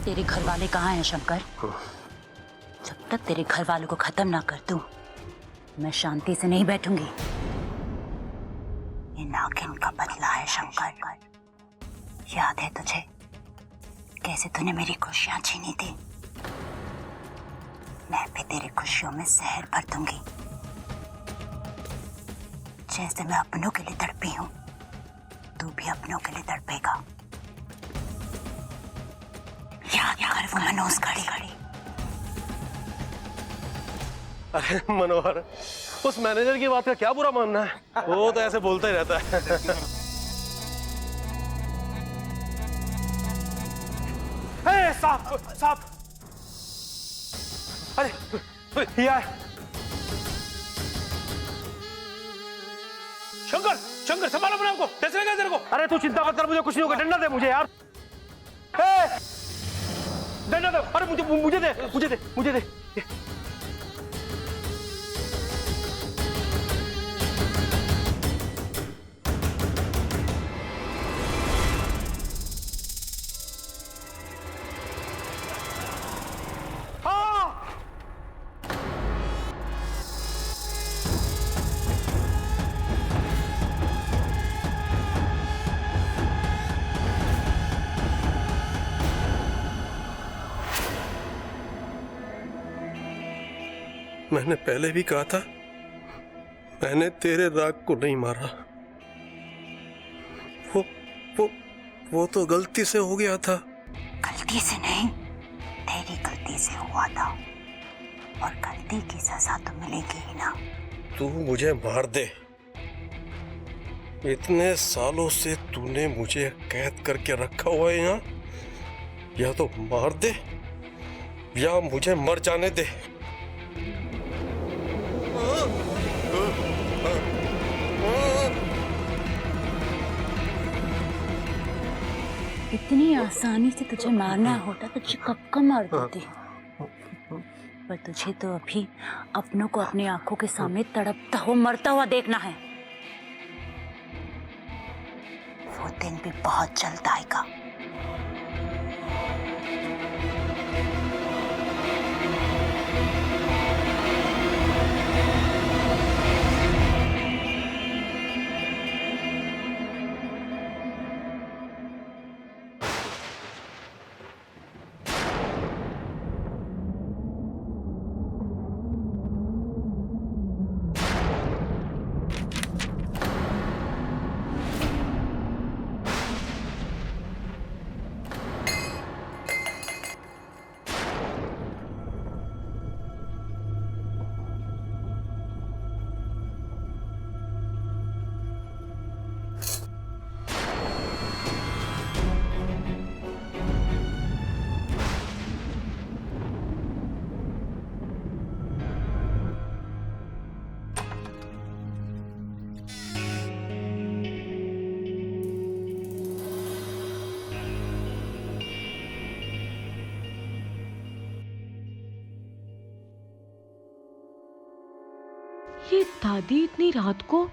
तेरे घर वाले कहाँ हैं शंकर? जब तक तेरे घर वालों को खत्म ना कर दूं, मैं शांति से नहीं बैठूंगी। ये नागिन का बदला है शंकर। याद है तुझे कैसे तूने मेरी खुशियां छीनी थी? मैं भी तेरी खुशियों में जहर भर दूंगी। जैसे मैं अपनों के लिए तड़पी हूं, तू भी अपनों के लिए तड़पेगा। याद कर वो मनोज घड़ी। अरे मनोहर, उस मैनेजर की बात का क्या बुरा मानना है? वो तो ऐसे बोलता ही रहता है। साहब, अरे ये शंकर संभालो अपने आपको। कैसे लगा तेरे को? अरे तू चिंता मत कर, मुझे कुछ नहीं होगा। डंडा दे मुझे यार, डंडा दे। अरे मुझे दे। मैंने पहले भी कहा था, मैंने तेरे राग को नहीं मारा। वो तो गलती से हो गया था। गलती से नहीं, तेरी गलती से हुआ था, और गलती की सजा तो मिलेगी ही ना। तू मुझे मार दे। इतने सालों से तूने मुझे कैद करके रखा हुआ है यहाँ। या तो मार दे या मुझे मर जाने दे। इतनी आसानी से तुझे मारना होता तो तुझे कब का मार देती। पर तुझे तो अभी अपनों को अपनी आंखों के सामने तड़पता हुआ मरता हुआ देखना है। वो दिन भी बहुत जल्द आएगा। ये दादी इतनी रात को?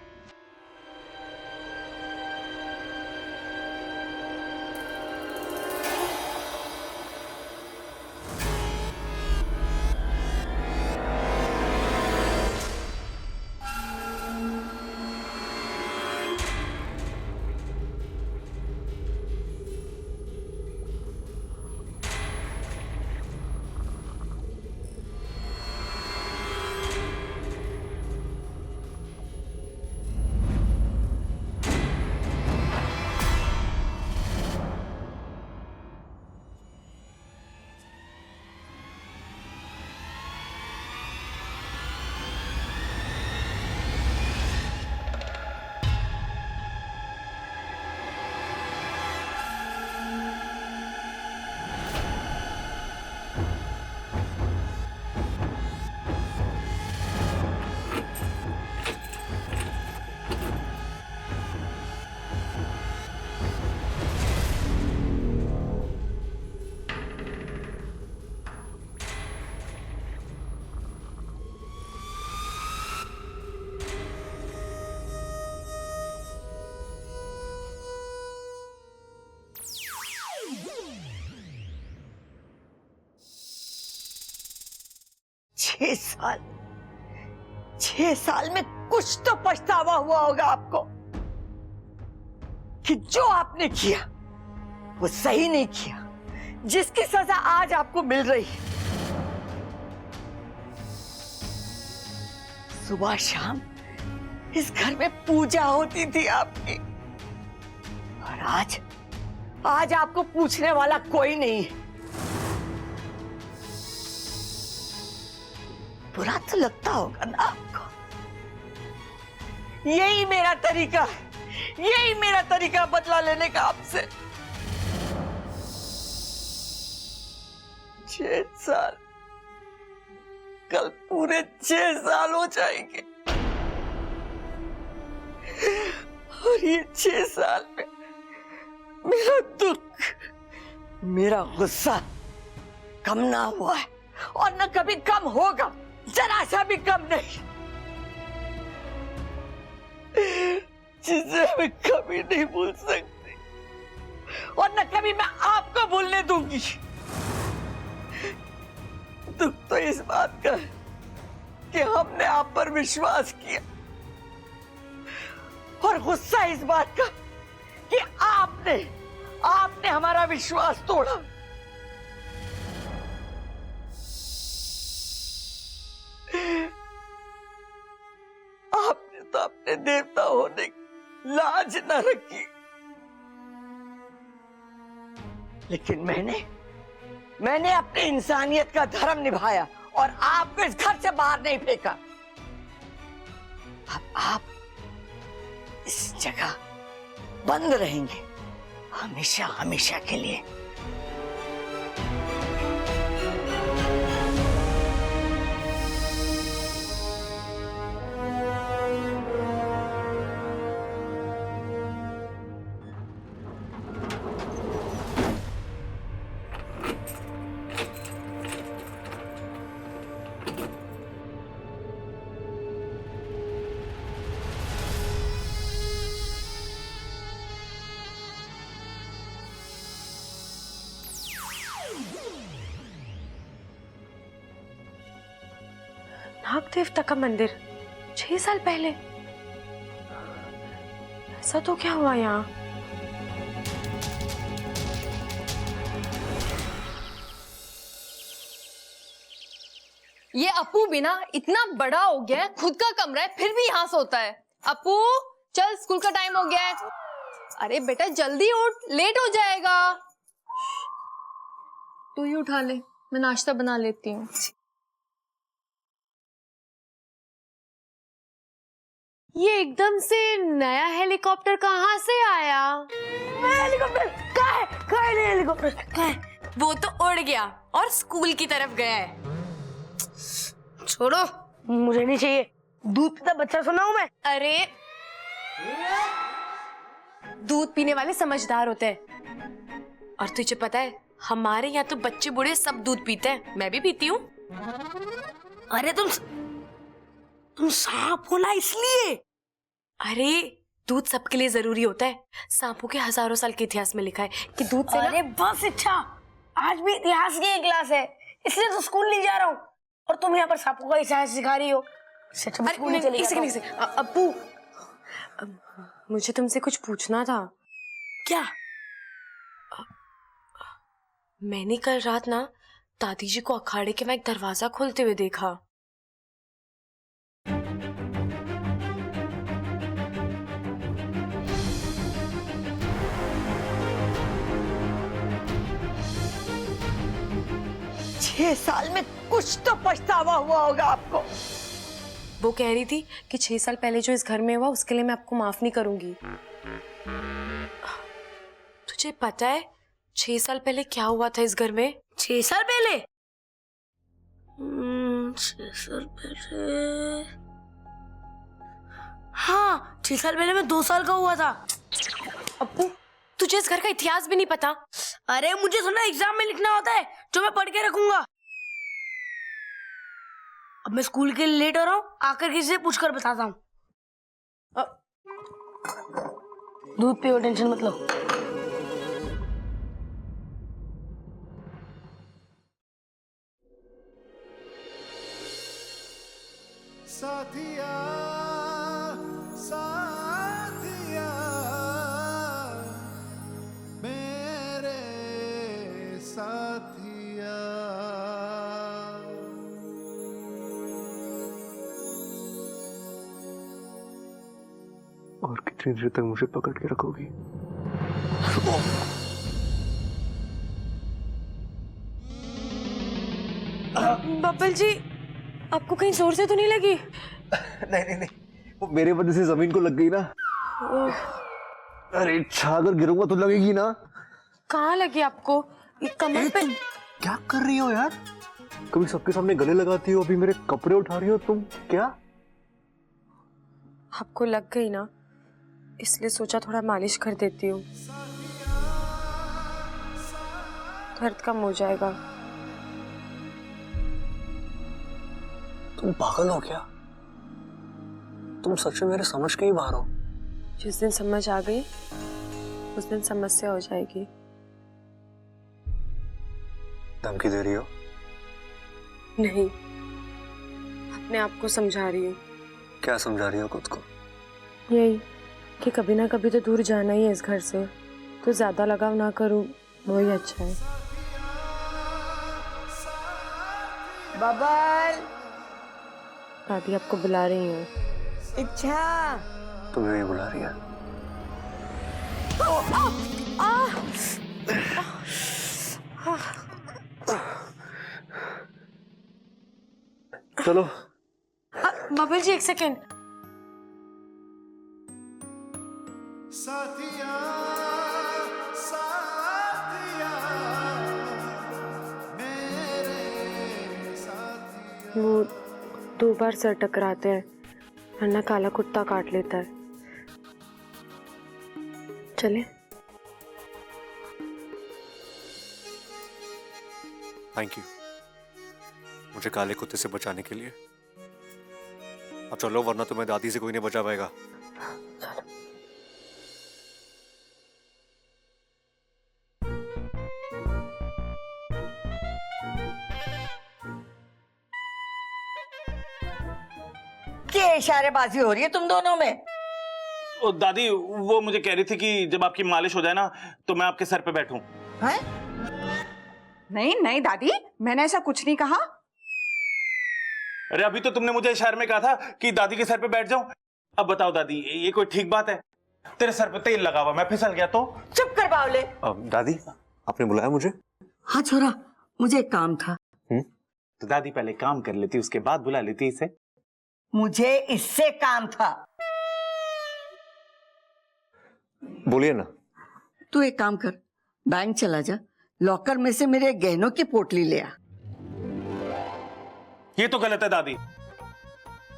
छह साल में कुछ तो पछतावा हुआ होगा आपको कि जो आपने किया वो सही नहीं किया, जिसकी सजा आज आपको मिल रही है। सुबह शाम इस घर में पूजा होती थी आपकी, और आज आपको पूछने वाला कोई नहीं है। बुरा तो लगता होगा ना आपको। यही मेरा तरीका है, यही मेरा तरीका बदला लेने का आपसे। 6 साल, कल पूरे 6 साल हो जाएंगे, और ये 6 साल में मेरा दुख, मेरा गुस्सा कम ना हुआ है, और न कभी कम होगा, जरा सा भी कम नहीं, जिसे मैं कभी नहीं भूल सकती, और न कभी मैं आपको भूलने दूंगी। दुख तो इस बात का है कि हमने आप पर विश्वास किया, और गुस्सा इस बात का कि आपने हमारा विश्वास तोड़ा। आपने तो अपने देवता होने की लाज न रखी, लेकिन मैंने अपनी इंसानियत का धर्म निभाया और आपको इस घर से बाहर नहीं फेंका। अब आप इस जगह बंद रहेंगे हमेशा हमेशा के लिए। नाग देवता का मंदिर 6 साल पहले। ऐसा तो क्या हुआ यहाँ? ये अपू भी ना इतना बड़ा हो गया है, खुद का कमरा है फिर भी यहाँ सोता है। अपू चल, स्कूल का टाइम हो गया है। अरे बेटा जल्दी उठ, लेट हो जाएगा। तू ही उठा ले, मैं नाश्ता बना लेती हूँ। ये एकदम से नया हेलीकॉप्टर कहाँ से आया? हेलीकॉप्टर कहाँ है हेलीकॉप्टर कहाँ है? वो तो उड़ गया और स्कूल की तरफ गया है। छोड़ो, मुझे नहीं चाहिए। दूध पीता बच्चा सुना हूं मैं। अरे दूध पीने वाले समझदार होते हैं, और तुझे पता है हमारे यहाँ तो बच्चे बूढ़े सब दूध पीते हैं, मैं भी पीती हूँ। अरे तुम सांप हो ना इसलिए। अरे दूध सबके लिए जरूरी होता है। सांपों के हजारों साल के इतिहास में लिखा है कि दूध से अरे बस इच्छा, आज भी इतिहास की क्लास है, इसलिए तो स्कूल नहीं जा रहा हूँ, और तुम यहाँ पर सांपों का इतिहास सिखा रही हो। अब्बू मुझे तुमसे कुछ पूछना था। क्या? मैंने कल रात ना दादी जी को अखाड़े के वहां एक दरवाजा खोलते हुए देखा। छह साल में कुछ तो पछतावा हुआ होगा आपको। वो कह रही थी कि 6 साल पहले जो इस घर में हुआ उसके लिए मैं आपको माफ नहीं करूंगी। तुझे पता है 6 साल पहले क्या हुआ था इस घर में? 6 साल पहले? 6 साल पहले, हाँ 6 साल पहले मैं 2 साल का हुआ था। अब्बू तुझे इस घर का इतिहास भी नहीं पता? अरे मुझे सुना एग्जाम में लिखना होता है जो मैं पढ़ के रखूंगा। अब मैं स्कूल के लिए लेट हो रहा हूँ, आकर किसी से पूछकर बताता हूँ। दूध पियो, टेंशन मत लो। साथिया साथिया मेरे साथिया। और कितनी देर तक मुझे पकड़ के रखोगी? बब्बल जी, आपको कहीं जोर से तो नहीं लगी? नहीं, वो मेरे वजह से जमीन को लग गई ना। अरे अगर गिरूंगा तो लगेगी ना। कहाँ लगी आपको? ये कमर पे? क्या कर रही हो यार? कभी सबके सामने गले लगाती हो, अभी मेरे कपड़े उठा रही हो तुम। क्या आपको लग गई ना, इसलिए सोचा थोड़ा मालिश कर देती हूँ, दर्द कम हो जाएगा। तुम पागल हो क्या? तुम सच में मेरे समझ के ही बाहर हो। जिस दिन समझ आ गई उस दिन समस्या हो जाएगी। धमकी दे रही हो? नहीं, अपने आप को समझा रही हूँ। क्या समझा रही हो खुद को? यही कि कभी ना कभी तो दूर जाना ही है इस घर से, तो ज्यादा लगाव ना करूँ वही अच्छा है। बबल, दादी आपको बुला रही हैं। इच्छा, तुम्हें भी बुला रही है। चलो। बबल जी, एक सेकेंड। साथिया साथिया मेरे साथिया। वो 2 बार सर टकराते हैं, वरना काला कुत्ता काट लेता है। चले? थैंक यू मुझे काले कुत्ते से बचाने के लिए। अब चलो, वरना तुम्हें दादी से कोई नहीं बचा पाएगा। क्या इशारेबाजी हो रही है तुम दोनों में? ओ दादी, वो मुझे कह रही थी कि जब आपकी मालिश हो जाए ना तो मैं आपके सर पे बैठूं। हैं? नहीं नहीं दादी, मैंने ऐसा कुछ नहीं कहा। अरे अभी तो तुमने मुझे इशारे में कहा था कि दादी के सर पे बैठ जाऊं। अब बताओ दादी, ये कोई ठीक बात है? तेरे सर पे तेल लगा हुआ, मैं फिसल गया तो? चुप कर बावले। दादी, आपने बुलाया मुझे? हाँ छोरा, मुझे एक काम था। तो दादी पहले काम कर लेती, उसके बाद बुला लेती इसे। मुझे इससे काम था। बोलिए ना। तू एक काम कर, बैंक चला जा, लॉकर में से मेरे गहनों की पोटली ले आ। ये तो गलत है दादी।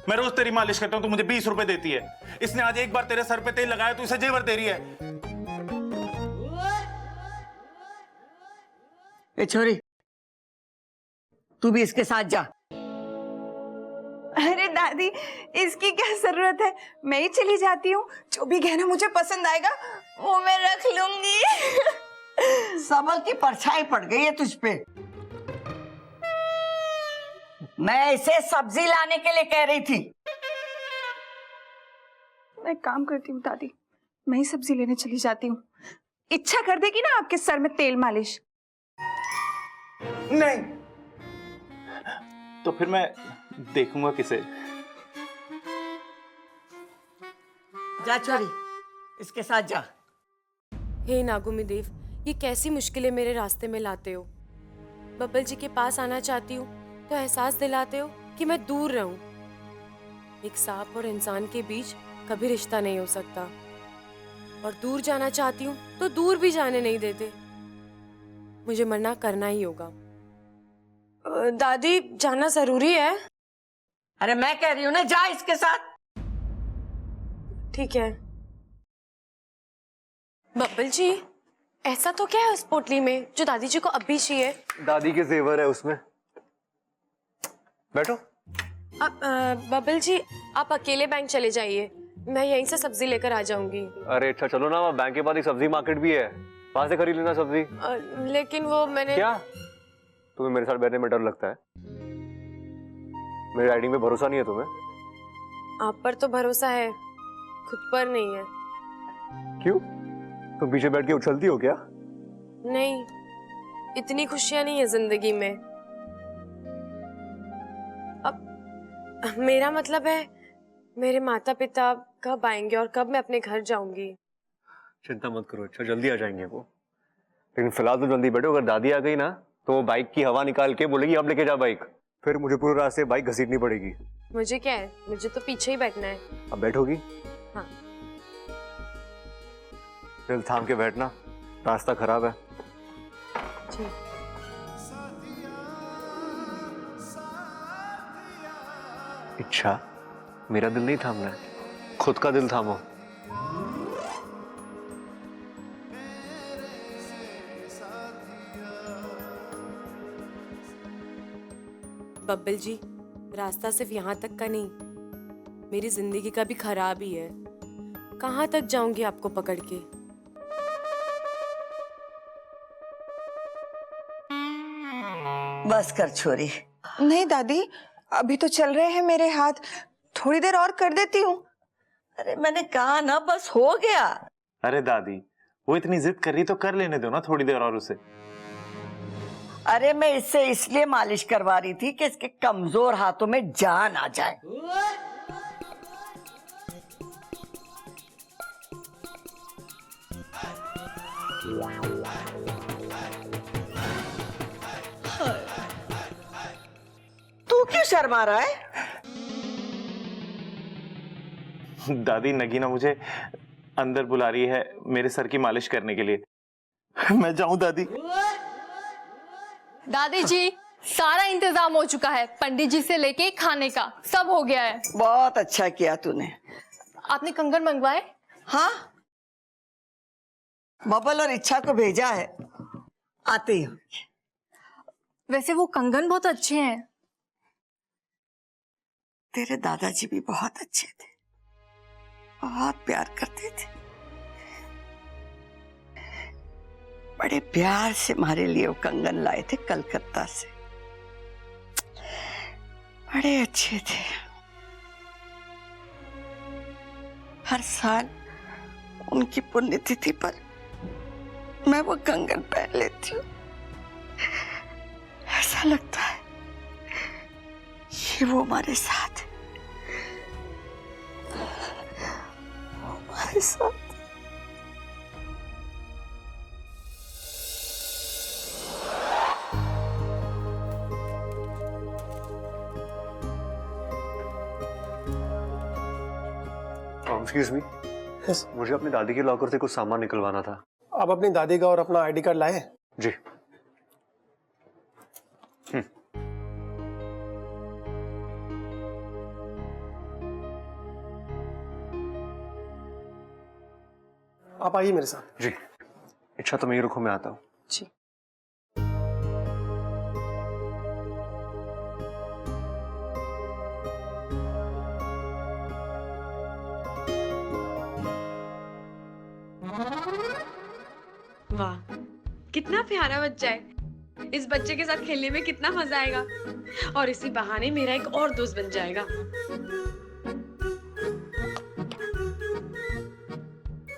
मैं रोज तेरी मालिश करता हूं, तू मुझे 20 रुपए देती है। इसने आज एक बार तेरे सर पे तेल लगाया तो इसे जेवर दे रही है। ए छोरी, तू भी इसके साथ जा। अरे दादी, इसकी क्या जरूरत है, मैं ही चली जाती हूँ। जो भी गहना मुझे पसंद आएगा वो मैं रख लूंगी। सबल की परछाई पड़ गई है तुझ पे। मैं इसे सब्जी लाने के लिए कह रही थी। मैं काम करती हूँ दादी, मैं ही सब्जी लेने चली जाती हूँ। इच्छा कर देगी ना आपके सर में तेल मालिश? नहीं तो फिर मैं देखूंगा किसे। जा छोरी, इसके साथ जा। हे नागुमी देव, ये कैसी मुश्किलें मेरे रास्ते में लाते हो। बब्बल जी के पास आना चाहती हूँ तो एहसास दिलाते हो कि मैं दूर रहूं। एक सांप और इंसान के बीच कभी रिश्ता नहीं हो सकता, और दूर जाना चाहती हूँ तो दूर भी जाने नहीं देते। मुझे मना करना ही होगा। दादी, जाना जरूरी है? अरे मैं कह रही हूँ ना, जा इसके साथ। ठीक है। बब्बल जी, ऐसा तो क्या है उस पोटली में जो दादी जी को अब भी चाहिए? दादी के जेवर है उसमें। बैठो। अब बब्बल जी, आप अकेले बैंक चले जाइए, मैं यहीं से सब्जी लेकर आ जाऊंगी। अरे अच्छा, चलो ना, बैंक के बाद एक सब्जी मार्केट भी है, वहां से खरीद लेना सब्जी। लेकिन वो मैंने... क्या तुम्हें मेरे साथ बैठने में डर लगता है? मेरी राइडिंग में भरोसा नहीं है तुम्हें? आप पर तो भरोसा है, खुद पर नहीं है। क्यों? तुम पीछे बैठ के उछलती हो क्या? नहीं, इतनी खुशियां नहीं है जिंदगी में। अब मेरा मतलब है, मेरे माता पिता कब आएंगे और कब मैं अपने घर जाऊंगी। चिंता मत करो, अच्छा जल्दी आ जाएंगे वो। लेकिन फिलहाल तो जल्दी बैठो, अगर दादी आ गई ना तो वो बाइक की हवा निकाल के बोलेगी अब लेके जा बाइक, फिर मुझे पूरे रास्ते बाइक घसीटनी पड़ेगी। मुझे क्या है, मुझे तो पीछे ही बैठना है। अब बैठोगी? हाँ। दिल थाम के बैठना, रास्ता खराब है। जी। इच्छा, मेरा दिल नहीं थामना है, खुद का दिल थामो। बब्बल जी, रास्ता सिर्फ यहाँ तक का नहीं, मेरी जिंदगी का भी खराब ही है। कहाँ तक जाऊंगी आपको पकड़ के? बस कर छोरी। नहीं दादी, अभी तो चल रहे हैं मेरे हाथ, थोड़ी देर और कर देती हूँ। अरे मैंने कहा ना, बस हो गया। अरे दादी, वो इतनी जिद कर रही तो कर लेने दो ना थोड़ी देर और उसे। अरे मैं इससे इसलिए मालिश करवा रही थी कि इसके कमजोर हाथों में जान आ जाए। तू क्यों शर्मा रहा है? दादी, नगीना मुझे अंदर बुला रही है मेरे सर की मालिश करने के लिए। मैं जाऊं दादी? दादी जी, सारा इंतजाम हो चुका है, पंडित जी से लेके खाने का सब हो गया है। बहुत अच्छा किया तूने। आपने कंगन मंगवाए? हाँ, बबल और इच्छा को भेजा है, आते ही होंगे। वैसे वो कंगन बहुत अच्छे हैं। तेरे दादाजी भी बहुत अच्छे थे, बहुत प्यार करते थे। बड़े प्यार से हमारे लिए वो कंगन लाए थे कलकत्ता से, बड़े अच्छे थे। हर साल उनकी पुण्यतिथि पर मैं वो कंगन पहन लेती हूँ। ऐसा लगता है कि वो हमारे साथ है, वो हमारे साथ। एक्सक्यूज मी, मुझे अपनी दादी के लॉकर से कुछ सामान निकलवाना था। आप अपनी दादी का और अपना आईडी कार्ड लाए? जी। आप आइए मेरे साथ। जी। इच्छा तो मैं ही रुको, मैं आता हूँ। जी। वाह, कितना प्यारा बच्चा है। इस बच्चे के साथ खेलने में कितना मजा आएगा, और इसी बहाने मेरा एक और दोस्त बन जाएगा।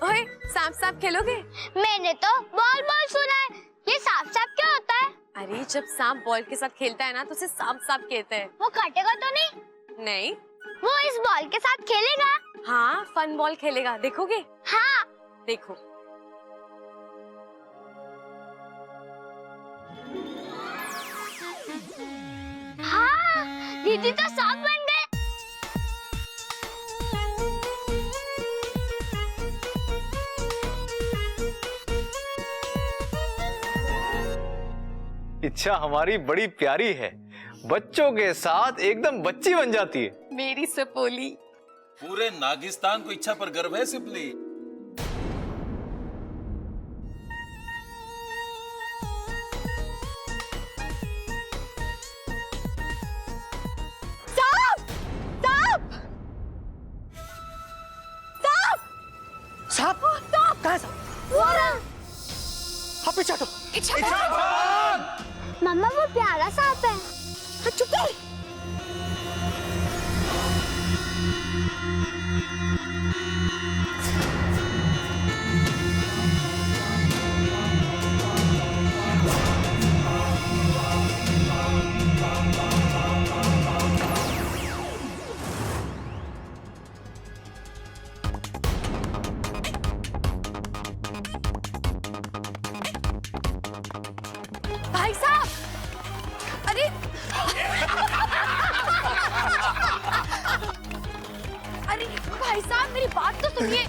ओए, सांप सांप खेलोगे? मैंने तो बॉल बॉल सुना है, ये सांप सांप क्या होता है? अरे जब सांप बॉल के साथ खेलता है ना तो उसे सांप सांप कहते हैं। वो काटेगा तो नहीं? नहीं। वो इस बॉल के साथ खेलेगा? हाँ, फन बॉल खेलेगा, देखोगे? हाँ। देखो। हाँ, दीदी तो सांप बन गए। इच्छा हमारी बड़ी प्यारी है, बच्चों के साथ एकदम बच्ची बन जाती है। मेरी सपोली। पूरे नागिस्तान को इच्छा पर गर्व है सिपली। साहब, कहाँ है साहब? वो रहा। हाँ, पीछे हटो। मम्मा वो प्यारा सांप है। हाँ, चुप कर। भाई साहब, अरे अरे भाई साहब मेरी बात तो सुनिए।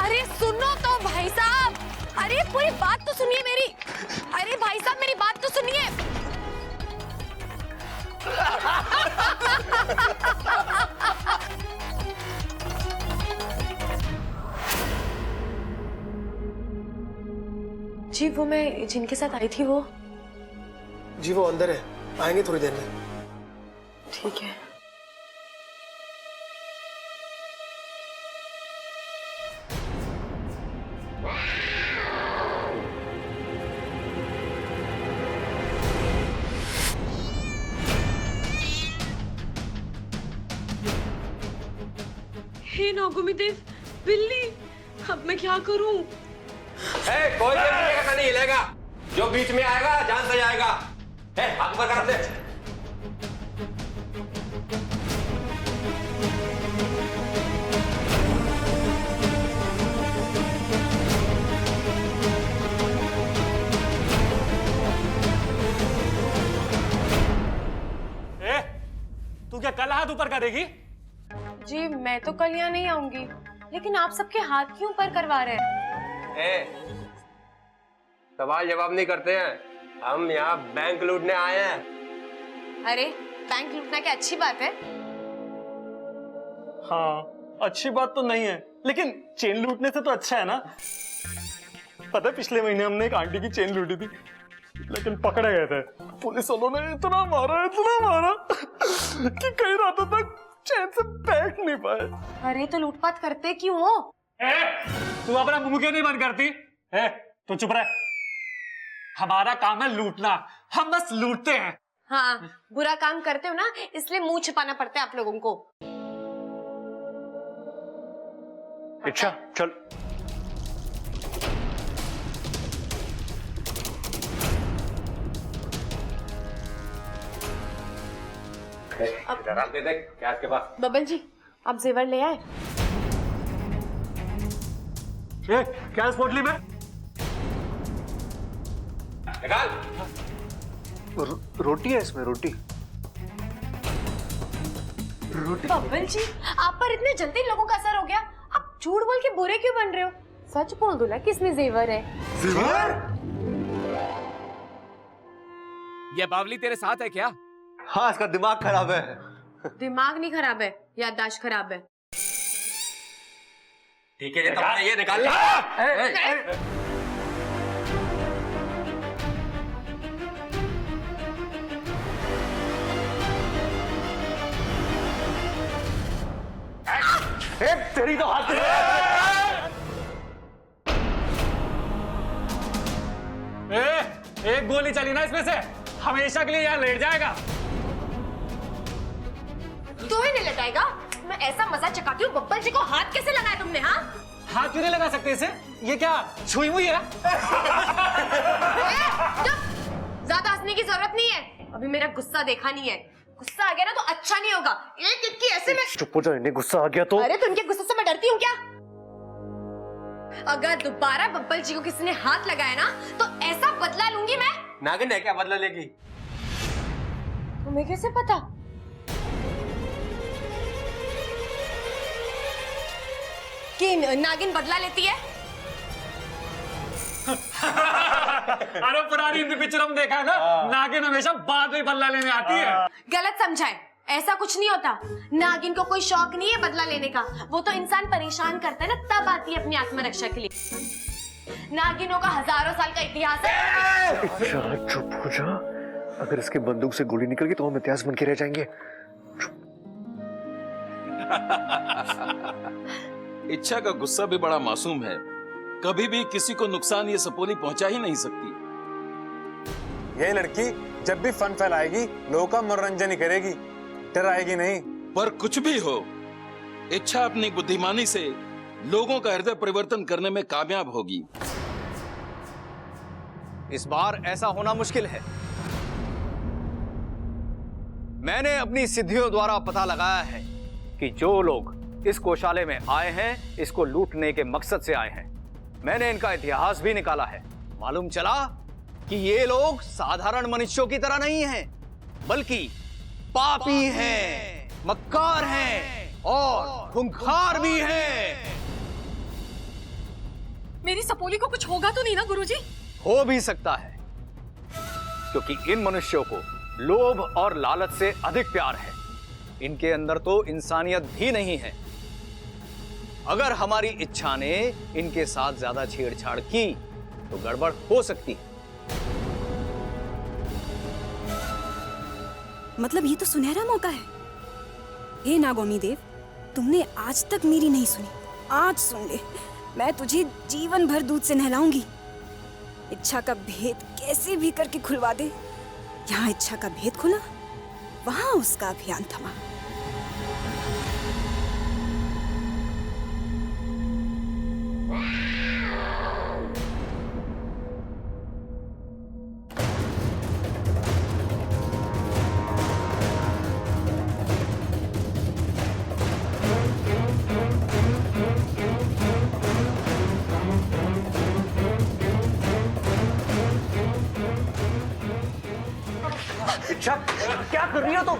अरे सुनो तो भाई साहब, अरे पूरी बात तो सुनिए मेरी। अरे भाई साहब मेरी बात तो सुनिए। जी वो मैं जिनके साथ आई थी वो। जी वो अंदर है, आएंगे थोड़ी देर में। ठीक है। हे नागुमी देव, बिल्ली, अब मैं क्या करूं? कोई का नहीं हिलेगा, जो बीच में आएगा जान से जाएगा। हाथ ऊपर कर दे। तू क्या कल हाथ ऊपर करेगी? जी मैं तो कल यहाँ नहीं आऊंगी, लेकिन आप सबके हाथ क्यों ऊपर करवा रहे हैं? सवाल जवाब नहीं करते हैं, हम यहाँ बैंक लूटने आए हैं। अरे बैंक लूटना क्या अच्छी बात है? हाँ अच्छी बात तो नहीं है, लेकिन चेन लूटने से तो अच्छा है ना। पता है पिछले महीने हमने एक आंटी की चेन लूटी थी, लेकिन पकड़े गए थे। पुलिस वालों ने इतना मारा कि कई रातों तक चैन से बैठ नहीं पाए। अरे तो लूटपाट करते क्यों हो? तू अपना मुंह क्यों नहीं बंद करती? तू चुप रह। हमारा काम है लूटना, हम बस लूटते हैं। हाँ बुरा काम करते हो ना, इसलिए मुंह छिपाना पड़ता है आप लोगों को। अच्छा चल। अब दे दे क्या आपके पास? बबल जी आप जेवर ले आए? क्या इस पोटली में? निकाल। रोटी है इसमें, रोटी। बबल जी आप पर इतने जल्दी लोगों का असर हो गया, आप झूठ बोल के बुरे क्यों बन रहे हो? सच बोल दो ना किसमें जेवर है। ये बावली तेरे साथ है क्या? हाँ इसका दिमाग खराब है। दिमाग नहीं खराब है, याददाश्त खराब है। ठीक है ये निकाल ले। तेरी तो हाथ एक गोली चली ना इसमें से हमेशा के लिए यहाँ लेट जाएगा। तो ही नहीं लगाएगा? मैं ऐसा मजा चकाती हूँ, बब्बल जी को हाथ कैसे लगाया तुमने? हाँ हाथ क्यों नहीं लगा सकते इसे? ये क्या छुई हुई है? ज्यादा हंसने की जरूरत नहीं है, अभी मेरा गुस्सा देखा नहीं है। गुस्सा आ गया ना तो अच्छा नहीं होगा। एक इनकी ऐसे में चुप हो जाओ, इन्हें गुस्सा आ गया तो। अरे तो इनके गुस्से से मैं डरती हूँ क्या? अगर दोबारा बब्बल जी को किसी ने हाथ लगाया ना तो ऐसा बदला लूंगी मैं। नागिन है क्या बदला लेगी? तुम्हें कैसे पता? कि नागिन बदला लेती है? अरे पुरानी हिंदी पिक्चर हम देखा है ना, नागिन हमेशा बाद में बदला लेने आती है। गलत समझाए, ऐसा कुछ नहीं होता। नागिन को कोई शौक नहीं है बदला लेने का, वो तो इंसान परेशान करता है ना तब आती है अपनी आत्मरक्षा के लिए। नागिनों का हजारों साल का इतिहास है। चुप हो जा, अगर इसके बंदूक से गोली निकल गई तो हम इतिहास बन के रह जाएंगे। इच्छा का गुस्सा भी बड़ा मासूम है, कभी भी किसी को नुकसान ये सपोली पहुंचा ही नहीं सकती। ये लड़की जब भी फन फैलाएगी लोगों का मनोरंजन ही करेगी, डराएगी नहीं। पर कुछ भी हो, इच्छा अपनी बुद्धिमानी से लोगों का हृदय परिवर्तन करने में कामयाब होगी। इस बार ऐसा होना मुश्किल है। मैंने अपनी सिद्धियों द्वारा पता लगाया है कि जो लोग इस कोषालय में आए हैं, इसको लूटने के मकसद से आए हैं। मैंने इनका इतिहास भी निकाला है। मालूम चला कि ये लोग साधारण मनुष्यों की तरह नहीं हैं, बल्कि पापी हैं, मक्कार हैं और खूंखार भी हैं। मेरी सपोली को कुछ होगा तो नहीं ना गुरुजी? हो भी सकता है, क्योंकि इन मनुष्यों को लोभ और लालच से अधिक प्यार है। इनके अंदर तो इंसानियत भी नहीं है। अगर हमारी इच्छा ने इनके साथ ज्यादा छेड़छाड़ की तो गड़बड़ हो सकती है। मतलब ये तो सुनहरा मौका है। हे नागोमी देव, तुमने आज तक मेरी नहीं सुनी, आज सुन ले। मैं तुझे जीवन भर दूध से नहलाऊंगी। इच्छा का भेद कैसे भी करके खुलवा दे। यहाँ इच्छा का भेद खुला, वहां उसका अभियान थमा। इच्छा, क्या कर रही हो तुम?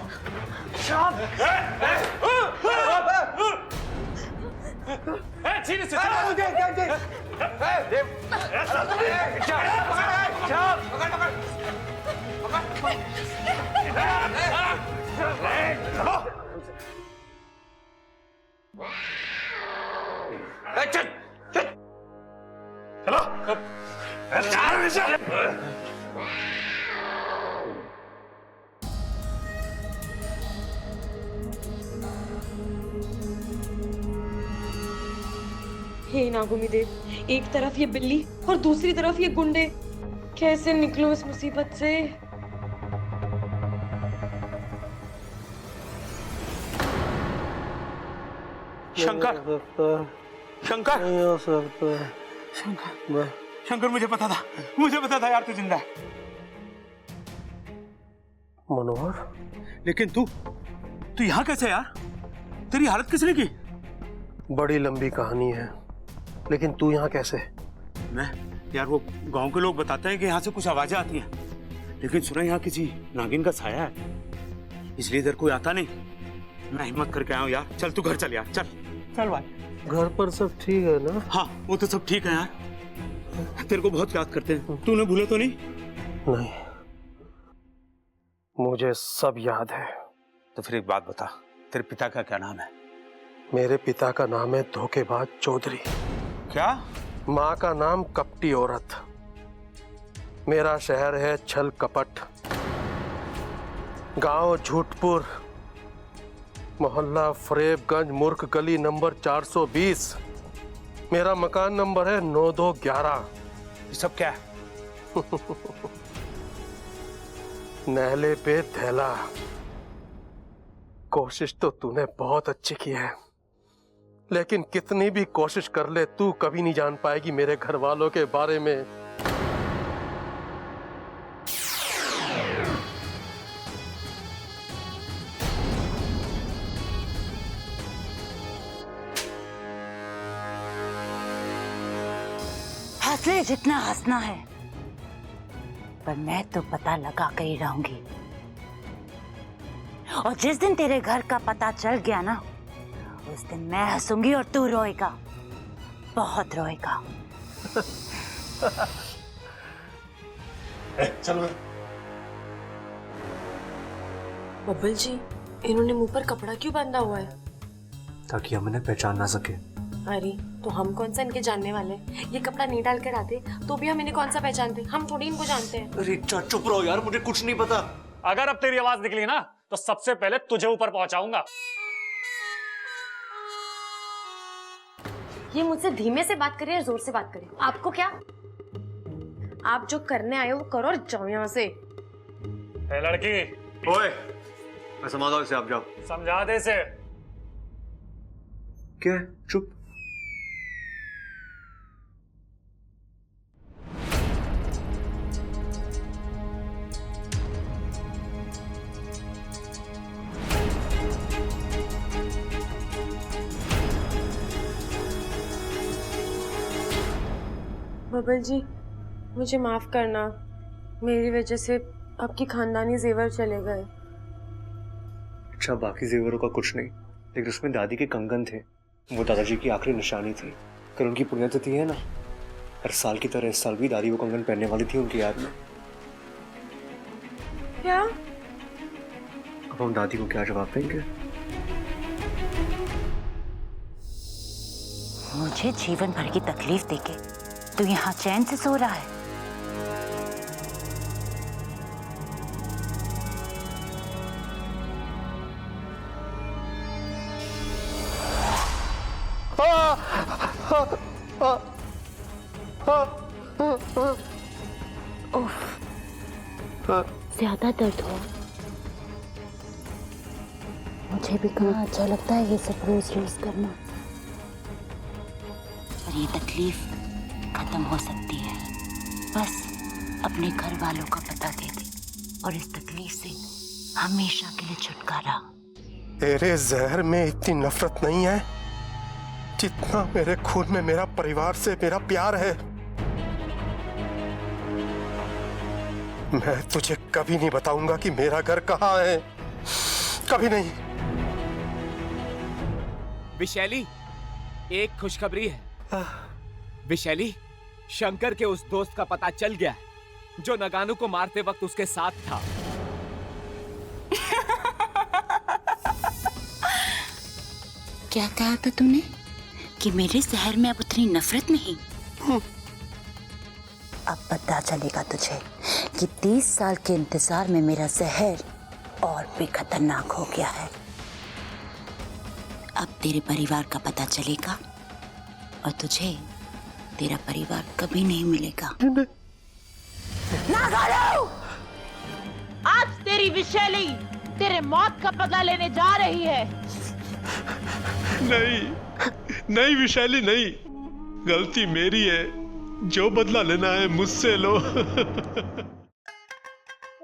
हे नागोमी देव, एक तरफ ये बिल्ली और दूसरी तरफ ये गुंडे, कैसे निकलूं इस मुसीबत से? शंकर, शंकर, नहीं हो सकता। शंकर, शंकर, मुझे पता था यार तू जिंदा है। मनोहर, लेकिन तू यहाँ कैसे यार? तेरी हालत किसने की? बड़ी लंबी कहानी है, लेकिन तू यहाँ कैसे? मैं यार, वो गांव के लोग बताते हैं कि यहाँ से कुछ आवाजें आती हैं, लेकिन सुना यहाँ किसी नागिन का साया है, इसलिए इधर कोई आता नहीं। मैं हिम्मत करके आया हूँ यार। चल तू घर चल यार, चल चल भाई। घर पर सब ठीक है ना? हाँ, वो तो सब ठीक है यार। तेरे को बहुत याद करते हैं। तूने भूले तो नहीं? नहीं, मुझे सब याद है। तो फिर एक बात बता, तेरे पिता का क्या नाम है? मेरे पिता का नाम है धोखेबाज चौधरी। क्या? माँ का नाम कपटी औरत। मेरा शहर है छल कपट। गांव झूठपुर, मोहल्ला फरेबगंज, मूर्ख गली नंबर 420। मेरा मकान नंबर है 9211। ये सब क्या है? नहले पे थैला। कोशिश तो तूने बहुत अच्छी की है, लेकिन कितनी भी कोशिश कर ले तू कभी नहीं जान पाएगी मेरे घर वालों के बारे में। हंस ले जितना हंसना है, पर मैं तो पता लगा के ही रहूंगी। और जिस दिन तेरे घर का पता चल गया ना, उस दिन मैं हंसूंगी और तू रोएगा, बहुत रोएगा। चलो। बब्बल जी, इन्होंने मुंह पर कपड़ा क्यों बांधा हुआ है? ताकि हम इन्हें पहचान ना सके। अरे तो हम कौन सा इनके जानने वाले? ये कपड़ा नहीं डाल कर आते तो भी हम इन्हें कौन सा पहचानते? हम थोड़ी इनको जानते हैं। अरे चुप रहो यार, मुझे कुछ नहीं पता। अगर अब तेरी आवाज निकली ना तो सबसे पहले तुझे ऊपर पहुंचाऊंगा। ये मुझसे धीमे से बात करे या जोर से बात करे, आपको क्या? आप जो करने आए हो वो करो और जाओ यहाँ से। ए लड़की, ओए, मैं समझाता हूं इसे, आप जाओ। समझा दे इसे। क्या है? चुप। बबल जी, मुझे माफ करना, मेरी वजह से आपकी खानदानी जेवर चले गए। अच्छा, बाकी जेवरों का कुछ नहीं, लेकिन उसमें दादी के कंगन थे। वो दादाजी की आखिरी निशानी थी। कल उनकी पुण्यतिथि है ना, हर साल की तरह इस साल भी दादी वो कंगन पहनने वाली थी उनकी याद में। क्या? अब हम दादी को क्या जवाब देंगे? मुझे जीवन भर की तकलीफ देके तू यहाँ चैन से सो रहा है? ज्यादा दर्द हुआ? मुझे भी कहाँ अच्छा लगता है ये सब रोज रोज करना, पर ये तकलीफ खत्म हो सकती है बस अपने घर वालों का पता दे दे, और इस तकलीफ से हमेशा के लिए छुटकारा। तेरे जहर में इतनी नफरत नहीं है जितना मेरे खून में मेरा परिवार से मेरा प्यार है। मैं तुझे कभी नहीं बताऊंगा कि मेरा घर कहाँ है, कभी नहीं। विशैली, एक खुशखबरी है। विशैली, शंकर के उस दोस्त का पता चल गया है जो नगानू को मारते वक्त उसके साथ था। क्या कहा था तूने कि मेरे जहर में अब उतनी नफरत नहीं? अब पता चलेगा तुझे कि 30 साल के इंतजार में मेरा जहर और भी खतरनाक हो गया है। अब तेरे परिवार का पता चलेगा और तुझे तेरा परिवार कभी नहीं मिलेगा। नागालू! आज तेरी विशैली तेरे मौत का पता लेने जा रही है। नहीं नहीं विशाली, नहीं, गलती मेरी है। जो बदला लेना है मुझसे लो।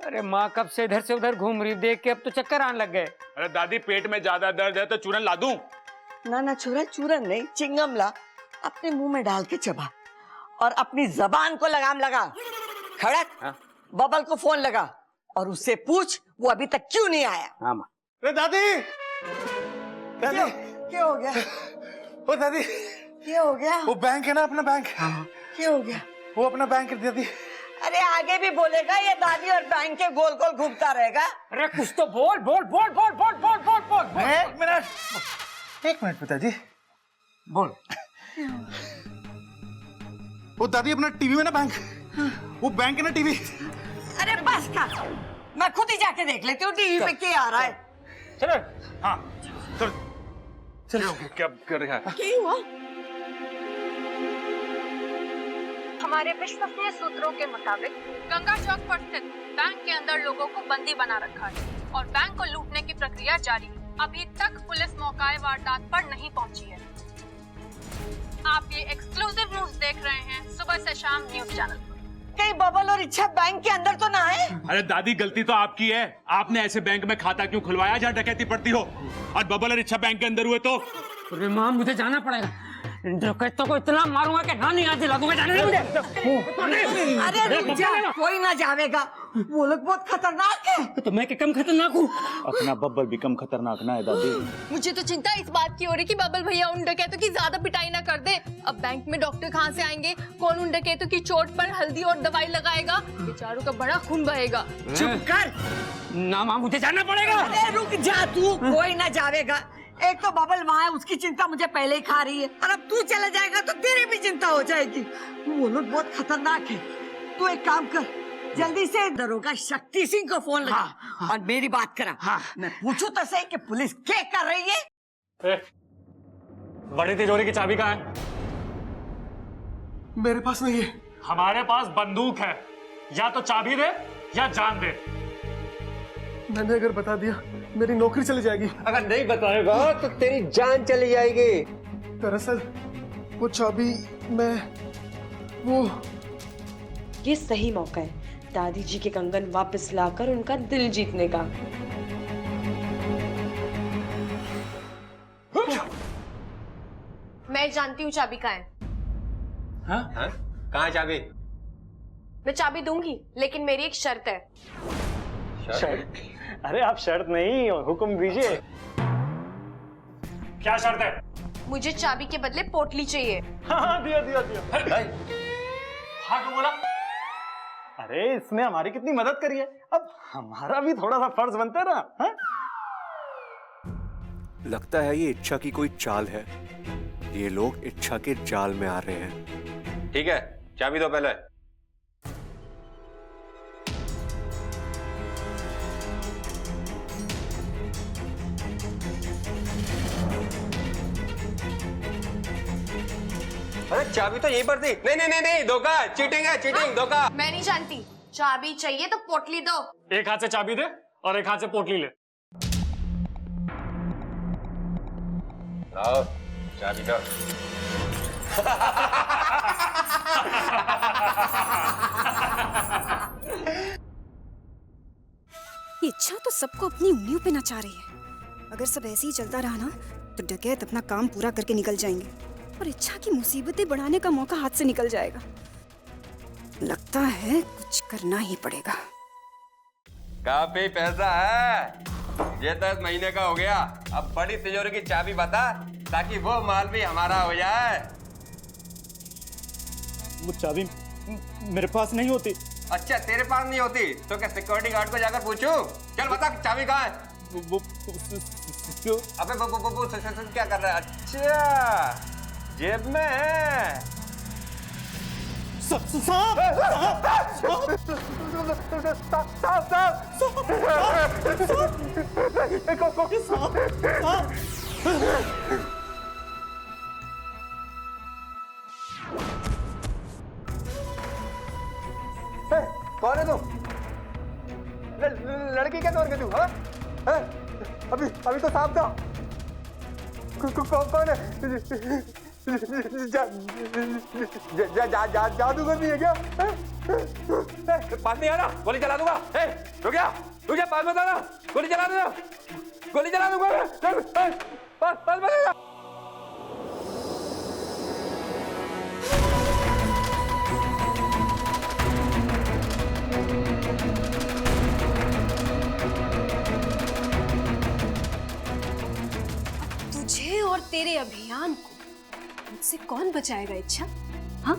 अरे माँ कब से इधर से उधर घूम रही, देख के अब तो चक्कर आने लग गए। अरे दादी, पेट में ज्यादा दर्द है तो चूरन ला दूं? ना ना छोरा, चूरन नहीं, चिंगम ला, अपने मुंह में डाल के चबा और अपनी जबान को लगाम लगा। खड़क, बबल को फोन लगा और उससे पूछ वो अभी तक क्यों नहीं आया। हाँ माँ। अरे दादी, दादी क्या हो गया? ओ दादी, क्या हो गया? वो बैंक है ना, अपना बैंक। क्या हो गया? वो अपना बैंक है दादी। अरे आगे भी बोलेगा ये दादी और बैंक के गोल गोल घूमता रहेगा। अरे कुछ तो बोल बोल बोल बोल बोल बोल बोल बोल। एक मिनट पिताजी, बोल। वो दादी अपना टीवी में ना बैंक, वो बैंक है ना टीवी। अरे बस कर, मैं खुद ही जाके देख लेती हूँ टीवी पे क्या आ रहा है। चलो। हाँ चलो चलो। क्या कर रहा है? क्या हुआ? हमारे विश्वसनीय सूत्रों के मुताबिक गंगा चौक पर स्थित बैंक के अंदर लोगों को बंदी बना रखा है और बैंक को लूटने की प्रक्रिया जारी है। अभी तक पुलिस मौके वारदात पर नहीं पहुंची है। आप ये एक्सक्लूसिव न्यूज देख रहे हैं सुबह से शाम न्यूज चैनल पर। कहीं बबल और इच्छा बैंक के अंदर तो ना है? अरे दादी, गलती तो आपकी है। आपने ऐसे बैंक में खाता क्यों खुलवाया जहाँ डकैती पड़ती हो? और बबल और इच्छा बैंक के अंदर हुए तो? अरे माँ, मुझे जाना पड़ेगा। डकैतों को इतना मारूंगा कि नानी याद दिला दूंगा। जाने दे मुझे। अरे रुक जा, कोई ना जावेगा, वो लोग बहुत खतरनाक है। तो मैं कम खतरनाक हूँ? अपना बब्बल भी कम खतरनाक ना है दादी। मुझे तो चिंता इस बात की हो रही कि बबल भैया उन डकैतों की ज्यादा पिटाई ना कर दे। अब बैंक में डॉक्टर कहाँ से आएंगे? कौन उन डकैतों की चोट पर हल्दी और दवाई लगाएगा? बेचारों का बड़ा खून बहेगा। चुप कर ना माँ, मुझे जाना पड़ेगा। अरे रुक जा तू, कोई ना जावेगा। एक तो बबल वहाँ है, उसकी चिंता मुझे पहले ही खा रही है, और अब तू चला जाएगा तो तेरी भी चिंता हो जाएगी। वो लोग बहुत खतरनाक है। तू एक काम कर, जल्दी से दरोगा शक्ति सिंह को फोन लगा और मेरी बात करा। मैं पूछूं तो सही कि पुलिस क्या कर रही है। बड़ी तिजोरी की चाबी कहाँ है? मेरे पास नहीं है। हमारे पास बंदूक है, या तो चाबी दे या जान दे। मैंने अगर बता दिया मेरी नौकरी चली जाएगी। अगर नहीं बताएगा तो तेरी जान चली जाएगी। दरअसल वो चाबी मैं वो ये सही मौका है दादी जी के कंगन वापस लाकर उनका दिल जीतने का। मैं जानती हूँ चाबी कहाँ है। हाँ? कहाँ है चाबी? मैं चाबी दूंगी, लेकिन मेरी एक शर्त है। शर्त? अरे आप शर्त नहीं, हुक्म दीजिए। क्या शर्त है? मुझे चाबी के बदले पोटली चाहिए। हाँ, दिया दिया दिया। हाँ क्यों बोला? अरे इसने हमारी कितनी मदद करी है, अब हमारा भी थोड़ा सा फर्ज बनता है ना। हाँ? लगता है ये इच्छा की कोई चाल है। ये लोग इच्छा के जाल में आ रहे हैं। ठीक है, चाबी दो पहले। अरे चाबी तो यहीं पर थी। नहीं नहीं नहीं नहीं, धोखा, चीटिंग है, चीटिंग, धोखा। मैं नहीं जानती, चाबी चाहिए तो पोटली दो। एक हाथ से चाबी दे और एक हाथ से पोटली ले। लाओ चाबी दो। ये इच्छा तो सबको अपनी उंगलियों पे नचा रही है। अगर सब ऐसे ही चलता रहा ना तो डकैत अपना काम पूरा करके निकल जाएंगे और इच्छा की मुसीबतें बढ़ाने का मौका हाथ से निकल जाएगा। लगता है कुछ करना ही पड़ेगा। काफी पैसा है, ये 10 महीने का हो गया। अब बड़ी तिजोरी की चाबी बता ताकि वो माल भी हमारा हो जाए। वो चाबी मेरे पास नहीं होती। अच्छा तेरे पास नहीं होती तो क्या सिक्योरिटी गार्ड को जाकर पूछूं? चल बता चाबी कहाँ है? क्यों? अबे वो क्या कर रहा है? अच्छा जेब में है। कौन है तू? लड़की क्या तोड़ के तू? अभी अभी तो साफ था। कौन है? जादूगर भी है क्या? पास नहीं आना, गोली चला दूंगा। रुक जा, पास मत आना, गोली चला दूंगा, गोली चला दूंगा। पास मत आना। तुझे और तेरे अभियान को मुझसे कौन बचाएगा इच्छा? हाँ?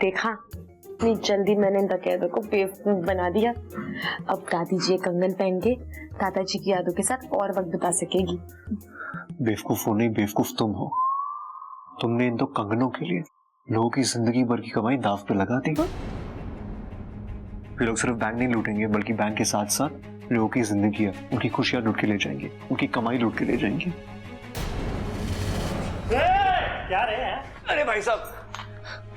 देखा, इतनी जल्दी मैंने डकैतों को बेवकूफ बना दिया। अब दादी जी कंगन पहन के दादाजी की यादों के साथ और वक्त बिता सकेगी। बेवकूफ हो नहीं, बेवकूफ तुम हो। तुमने इन दो कंगनों के लिए लोगों की जिंदगी भर की कमाई दाव पे लगा दी। ये लोग सिर्फ बैंक नहीं लूटेंगे बल्कि बैंक के साथ साथ लोगों की जिंदगी, उनकी खुशियां लूट के ले जाएंगे, उनकी कमाई लूट के ले जाएंगे। क्या रहे हैं? अरे भाई साहब,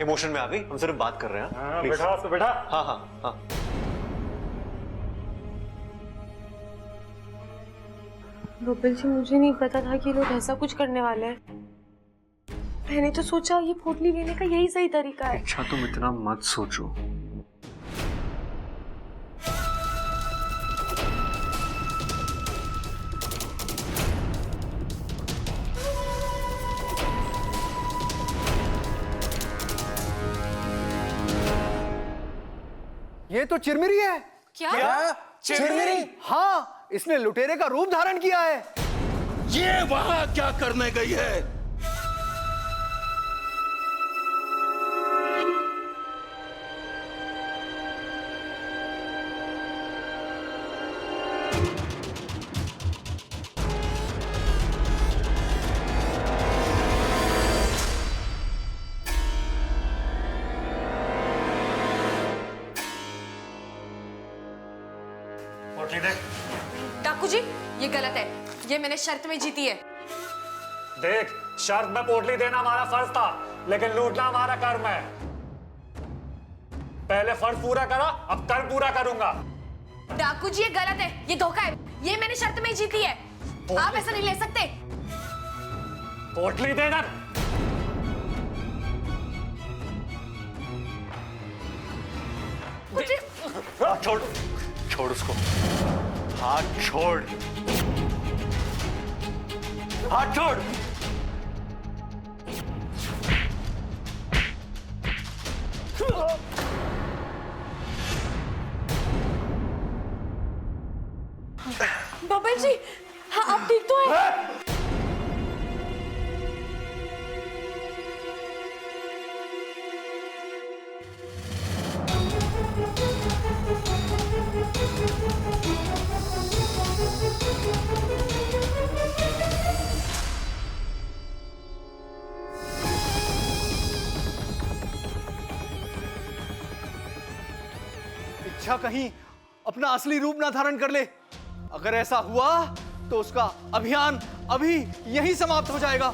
इमोशन में आ गई, हम सिर्फ बात कर रहे हैं। हाँ, बैठा तो बैठा। हाँ हाँ हाँ। गोपाल जी, मुझे नहीं पता था कि लोग ऐसा कुछ करने वाले हैं। मैंने तो सोचा ये पोटली लेने का यही सही तरीका है। अच्छा तुम इतना मत सोचो। ये तो चिरमिरी है। क्या? चिरमिरी? हाँ, इसने लुटेरे का रूप धारण किया है। ये वहां क्या करने गई है? डाकू जी, ये गलत है। ये मैंने शर्त में जीती है। देख, शर्त में पोटली देना हमारा फर्ज था, लेकिन लूटना हमारा कर्म है। पहले फर्ज पूरा करा, अब कल पूरा करूंगा। डाकू जी ये गलत है, ये धोखा है, ये मैंने शर्त में जीती है, आप ऐसा नहीं ले सकते। पोटली दे इधर। हाथ छोड़, छोड़ उसको, हाथ छोड़, हाथ छोड़। बबल जी, हाँ आप ठीक तो हैं? इच्छा कहीं अपना असली रूप ना धारण कर ले। अगर ऐसा हुआ तो उसका अभियान अभी यहीं समाप्त हो जाएगा।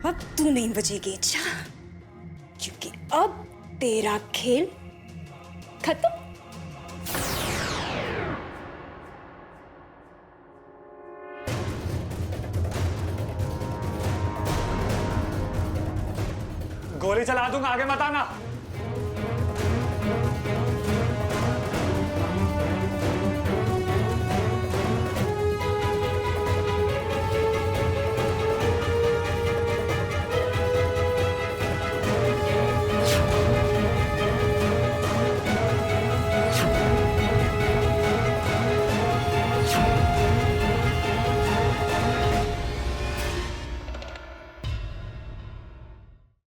अब तू नहीं बचेगी इच्छा, क्योंकि अब तेरा खेल खत्म। गोली चला दूंगा, आगे मत आना।